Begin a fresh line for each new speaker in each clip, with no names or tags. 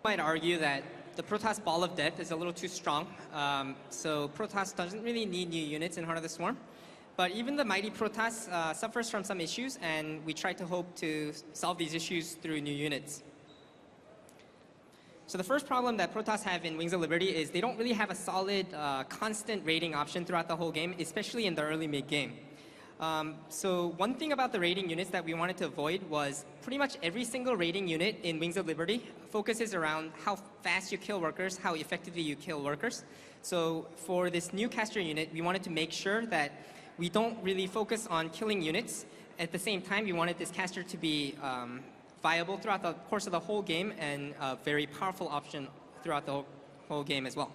might argue that the Protoss Ball of Death is a little too strong. So Protoss doesn't really need new units in Heart of the Swarm. But even the mighty Protoss suffers from some issues, and we try to hope to solve these issues through new units. So the first problem that Protoss have in Wings of Liberty is they don't really have a solid, constant raiding option throughout the whole game, especially in the early mid-game. So one thing about the raiding units that we wanted to avoid was pretty much every single raiding unit in Wings of Liberty focuses around how fast you kill workers, how effectively you kill workers. So for this new caster unit, we wanted to make sure that we don't really focus on killing units. At the same time, we wanted this caster to be viable throughout the course of the whole game and a very powerful option throughout the whole game as well.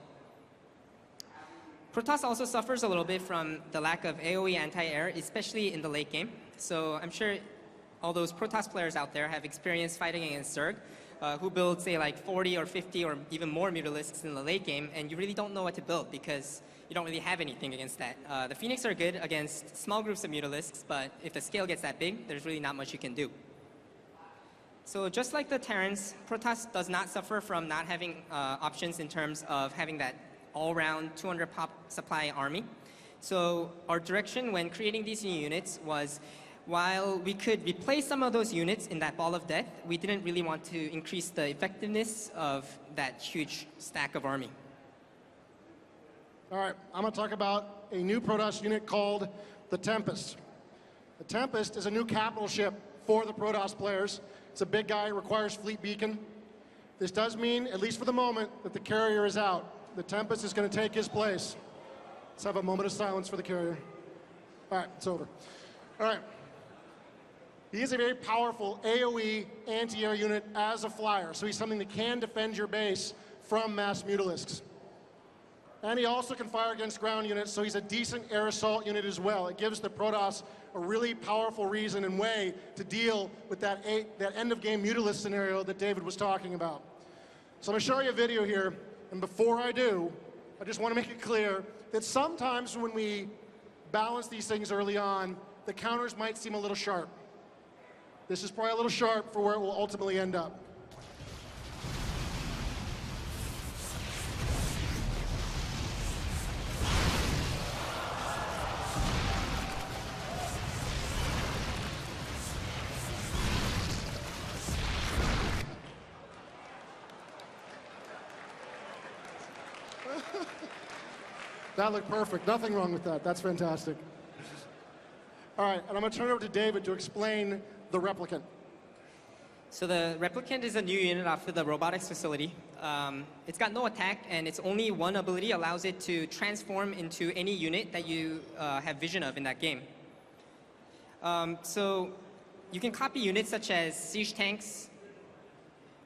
Protoss also suffers a little bit from the lack of AoE anti-air, especially in the late game. So I'm sure all those Protoss players out there have experienced fighting against Zerg, who build, say, like 40 or 50 or even more Mutalisks in the late game, and you really don't know what to build because you don't really have anything against that. The Phoenix are good against small groups of Mutalisks, but if the scale gets that big, there's really not much you can do. So just like the Terrans, Protoss does not suffer from not having options in terms of having that all-round 200 pop supply army. So our direction when creating these new units was, while we could replace some of those units in that Ball of Death, we didn't really want to increase the effectiveness of that huge stack of army.
All right, I'm going to talk about a new Protoss unit called the Tempest. The Tempest is a new capital ship for the Protoss players. It's a big guy, requires fleet beacon. This does mean, at least for the moment, that the carrier is out. The Tempest is going to take his place. Let's have a moment of silence for the carrier. All right, it's over. All right. He is a very powerful AoE anti-air unit as a flyer, so he's something that can defend your base from mass Mutalisks. And he also can fire against ground units, so he's a decent air assault unit as well. It gives the Protoss a really powerful reason and way to deal with that end-of-game Mutalist scenario that David was talking about. So I'm going to show you a video here. And before I do, I just want to make it clear that sometimes when we balance these things early on, the counters might seem a little sharp. This is probably a little sharp for where it will ultimately end up. That looked perfect. Nothing wrong with that. That's fantastic. All right, and I'm going to turn it over to David to explain the Replicant.
So the Replicant is a new unit after the robotics facility. It's got no attack, and its only one ability allows it to transform into any unit that you have vision of in that game. So you can copy units such as siege tanks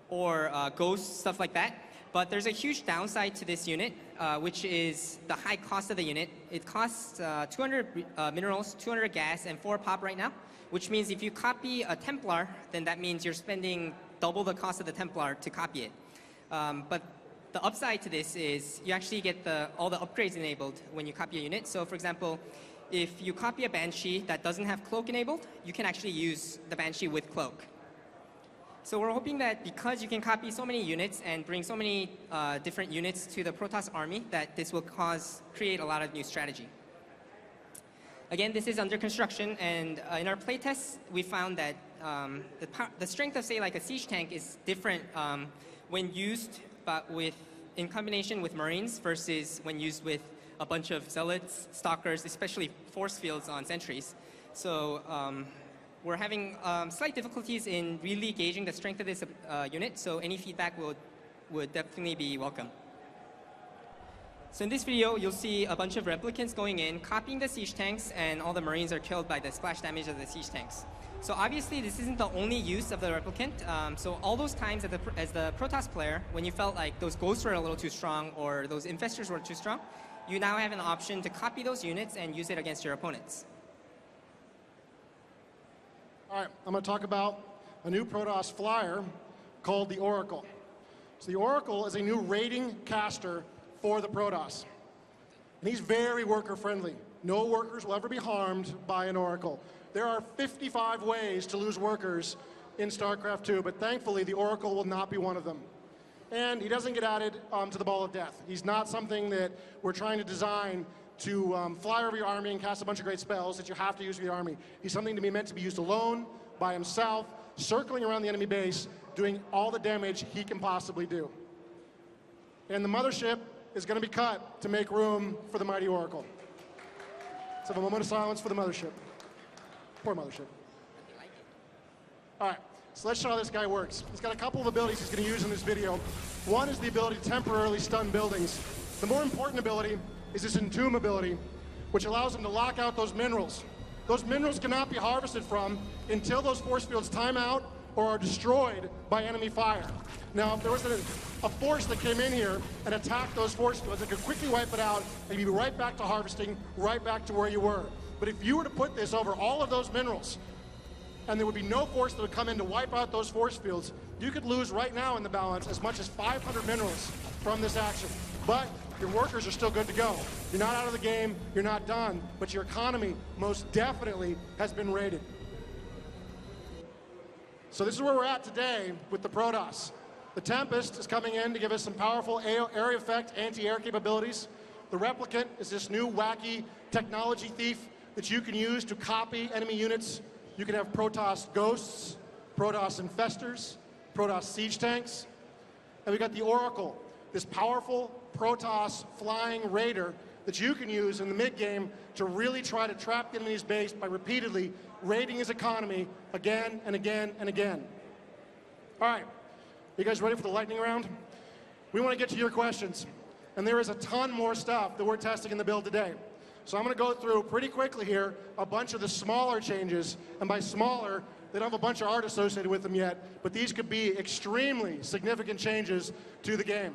or ghosts, stuff like that. But there's a huge downside to this unit, which is the high cost of the unit. It costs 200 minerals, 200 gas, and 4 pop right now, which means if you copy a Templar, then that means you're spending double the cost of the Templar to copy it. But the upside to this is you actually get all the upgrades enabled when you copy a unit. So for example, if you copy a Banshee that doesn't have Cloak enabled, you can actually use the Banshee with Cloak. So we're hoping that because you can copy so many units and bring so many different units to the Protoss army, that this will create a lot of new strategy. Again, this is under construction, and in our playtests, we found that the strength of, say, like a siege tank is different when used in combination with Marines versus when used with a bunch of Zealots, Stalkers, especially force fields on sentries. So we're having slight difficulties in really gauging the strength of this unit, so any feedback would definitely be welcome. So in this video, you'll see a bunch of replicants going in, copying the siege tanks, and all the Marines are killed by the splash damage of the siege tanks. So obviously, this isn't the only use of the replicant. So all those times as the Protoss player, when you felt like those ghosts were a little too strong or those infestors were too strong, you now have an option to copy those units and use it against your opponents.
All right, I'm going to talk about a new Protoss flyer called the Oracle. So the Oracle is a new raiding caster for the Protoss. And he's very worker-friendly. No workers will ever be harmed by an Oracle. There are 55 ways to lose workers in StarCraft 2, but thankfully the Oracle will not be one of them. and he doesn't get added to the Ball of Death. He's not something that we're trying to design to fly over your army and cast a bunch of great spells that you have to use for your army. He's something to be meant to be used alone, by himself, circling around the enemy base, doing all the damage he can possibly do. And the mothership is going to be cut to make room for the mighty Oracle. So a moment of silence for the mothership. Poor mothership. All right, so let's show how this guy works. He's got a couple of abilities he's going to use in this video. One is the ability to temporarily stun buildings. The more important ability is this entomb ability, which allows him to lock out those minerals. Those minerals cannot be harvested from until those force fields time out or are destroyed by enemy fire. Now, if there was a force that came in here and attacked those force fields, it could quickly wipe it out and you'd be right back to harvesting, right back to where you were. But if you were to put this over all of those minerals, and there would be no force that would come in to wipe out those force fields, you could lose right now in the balance as much as 500 minerals from this action. But your workers are still good to go. You're not out of the game, you're not done, but your economy most definitely has been raided. So this is where we're at today with the Protoss. The Tempest is coming in to give us some powerful area effect anti-air capabilities. The Replicant is this new wacky technology thief that you can use to copy enemy units. You can have Protoss ghosts, Protoss infestors, Protoss siege tanks. And we got the Oracle, this powerful Protoss flying raider that you can use in the mid-game to really try to trap the enemy's base by repeatedly raiding his economy again and again and again. All right, you guys ready for the lightning round? We want to get to your questions. And there is a ton more stuff that we're testing in the build today. So I'm going to go through pretty quickly here a bunch of the smaller changes. And by smaller, they don't have a bunch of art associated with them yet, but these could be extremely significant changes to the game.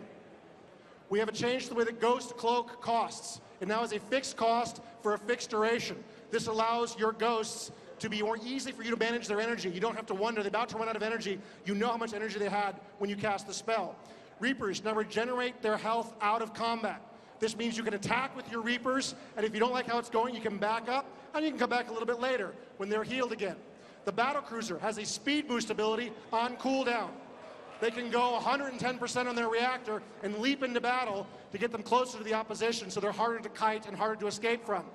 We have a change to the way that Ghost Cloak costs. It now has a fixed cost for a fixed duration. This allows your ghosts to be more easy for you to manage their energy. You don't have to wonder, they're about to run out of energy. You know how much energy they had when you cast the spell. Reapers now regenerate their health out of combat. This means you can attack with your Reapers, and if you don't like how it's going, you can back up, and you can come back a little bit later when they're healed again. The Battlecruiser has a speed boost ability on cooldown. They can go 110% on their reactor and leap into battle to get them closer to the opposition, so they're harder to kite and harder to escape from.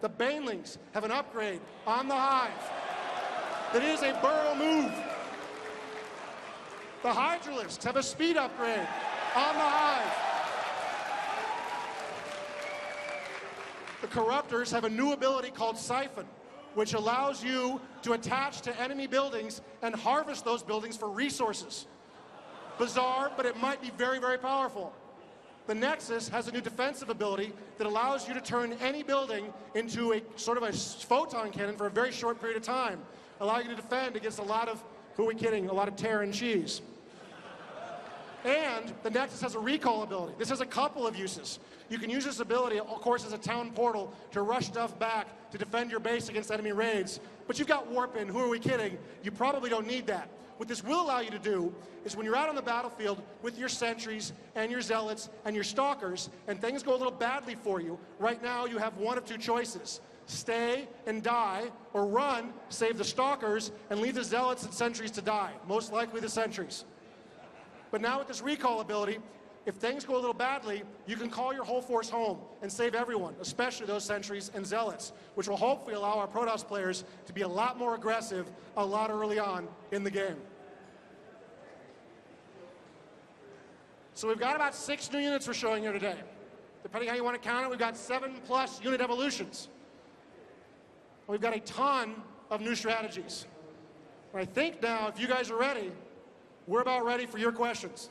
The Banelings have an upgrade on the Hive that is a burrow move. The Hydralisks have a speed upgrade on the Hive. The Corruptors have a new ability called Siphon, which allows you to attach to enemy buildings and harvest those buildings for resources. Bizarre, but it might be very, very powerful. The Nexus has a new defensive ability that allows you to turn any building into a sort of a photon cannon for a very short period of time, allowing you to defend against a lot of, who are we kidding, a lot of Terran cheese. And the Nexus has a recall ability. This has a couple of uses. You can use this ability, of course, as a town portal to rush stuff back to defend your base against enemy raids. But you've got Warp in, who are we kidding? You probably don't need that. What this will allow you to do is when you're out on the battlefield with your sentries and your zealots and your stalkers, and things go a little badly for you, right now you have one of two choices. Stay and die, or run, save the stalkers, and leave the zealots and sentries to die. Most likely the sentries. But now with this recall ability, if things go a little badly, you can call your whole force home and save everyone, especially those sentries and zealots, which will hopefully allow our Protoss players to be a lot more aggressive a lot early on in the game. So we've got about 6 new units we're showing here today. Depending how you want to count it, we've got 7+ unit evolutions. We've got a ton of new strategies. And I think now, if you guys are ready, we're about ready for your questions.